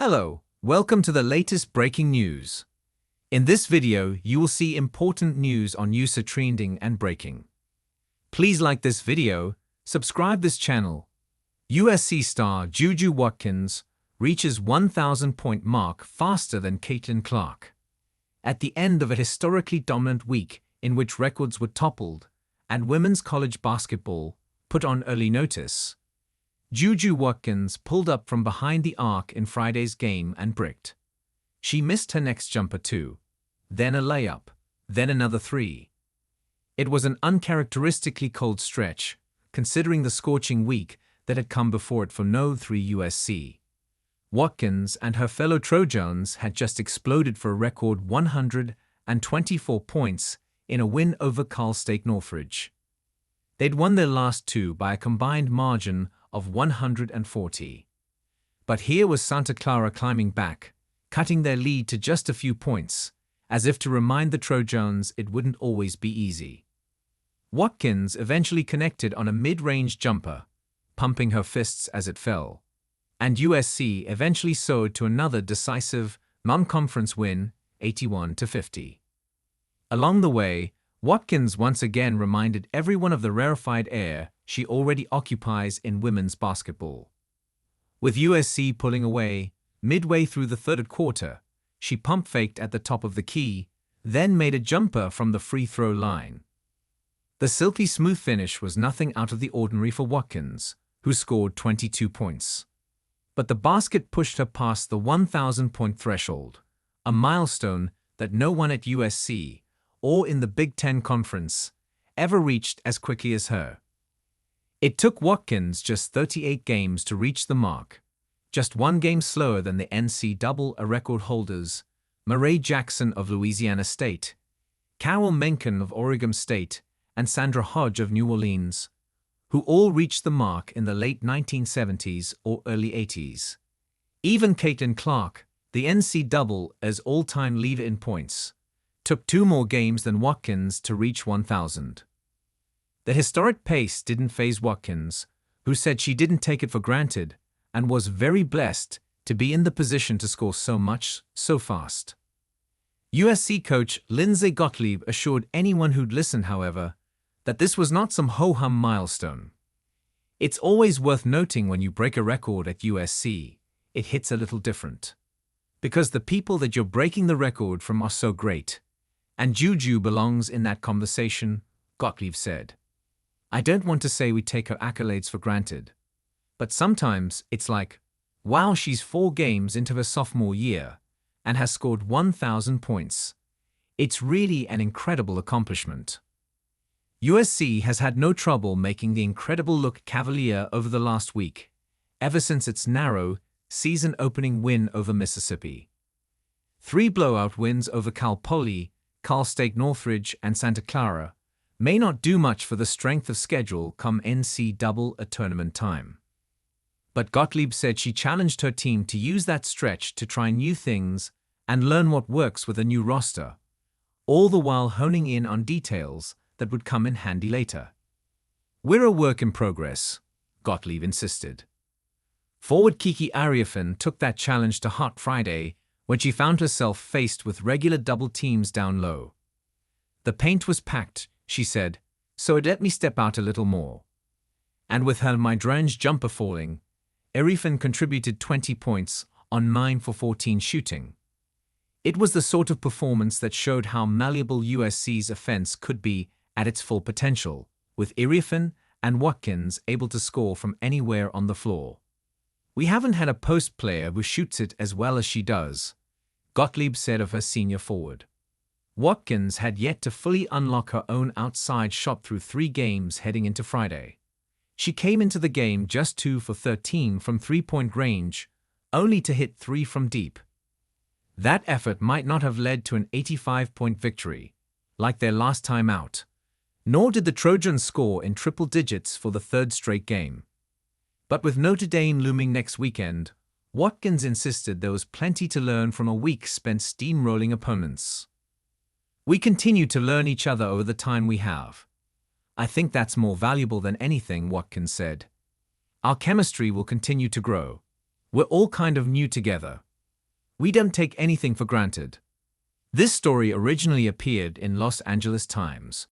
Hello, welcome to the latest breaking news. In this video, you will see important news on USC trending and breaking. Please like this video, subscribe this channel. USC star JuJu Watkins reaches 1,000-point mark faster than Caitlin Clark. At the end of a historically dominant week in which records were toppled and women's college basketball put on early notice, JuJu Watkins pulled up from behind the arc in Friday's game and bricked. She missed her next jumper too, then a layup, then another three. It was an uncharacteristically cold stretch, considering the scorching week that had come before it for No. 3 USC. Watkins and her fellow Trojans had just exploded for a record 124 points in a win over Cal State Northridge. They'd won their last two by a combined margin of 140. But here was Santa Clara climbing back, cutting their lead to just a few points, as if to remind the Trojans it wouldn't always be easy. Watkins eventually connected on a mid-range jumper, pumping her fists as it fell, and USC eventually soared to another decisive non-conference win, 81-50. Along the way, Watkins once again reminded everyone of the rarefied air she already occupies in women's basketball. With USC pulling away, midway through the third quarter, she pump-faked at the top of the key, then made a jumper from the free throw line. The silky smooth finish was nothing out of the ordinary for Watkins, who scored 22 points. But the basket pushed her past the 1,000-point threshold, a milestone that no one at USC or in the Big Ten Conference ever reached as quickly as her. It took Watkins just 38 games to reach the mark, just one game slower than the NCAA record holders, Marae Jackson of Louisiana State, Carol Mencken of Oregon State, and Sandra Hodge of New Orleans, who all reached the mark in the late 1970s or early 80s. Even Caitlin Clark, the NCAA's all-time leader in points, took two more games than Watkins to reach 1,000. The historic pace didn't faze Watkins, who said she didn't take it for granted and was very blessed to be in the position to score so much, so fast. USC coach Lindsay Gottlieb assured anyone who'd listen, however, that this was not some ho-hum milestone. It's always worth noting when you break a record at USC, it hits a little different. Because the people that you're breaking the record from are so great. And JuJu belongs in that conversation, Gottlieb said. I don't want to say we take her accolades for granted. But sometimes it's like, wow, she's 4 games into her sophomore year and has scored 1,000 points. It's really an incredible accomplishment. USC has had no trouble making the incredible look cavalier over the last week, ever since its narrow, season-opening win over Mississippi. 3 blowout wins over Cal Poly, Cal State Northridge, and Santa Clara may not do much for the strength of schedule come NCAA tournament time. But Gottlieb said she challenged her team to use that stretch to try new things and learn what works with a new roster, all the while honing in on details that would come in handy later. We're a work in progress, Gottlieb insisted. Forward Kiki Ariafin took that challenge to heart Friday when she found herself faced with regular double teams down low. The paint was packed, she said, so it let me step out a little more. And with her mid-range jumper falling, Ariafin contributed 20 points on 9 for 14 shooting. It was the sort of performance that showed how malleable USC's offense could be at its full potential, with Ariafin and Watkins able to score from anywhere on the floor. We haven't had a post player who shoots it as well as she does, Gottlieb said of her senior forward. Watkins had yet to fully unlock her own outside shot through 3 games heading into Friday. She came into the game just 2 for 13 from three-point range, only to hit 3 from deep. That effort might not have led to an 85-point victory, like their last time out, nor did the Trojans score in triple digits for the 3rd straight game. But with Notre Dame looming next weekend, Watkins insisted there was plenty to learn from a week spent steamrolling opponents. We continue to learn each other over the time we have. I think that's more valuable than anything, Watkins said. Our chemistry will continue to grow. We're all kind of new together, We don't take anything for granted. This story originally appeared in Los Angeles Times.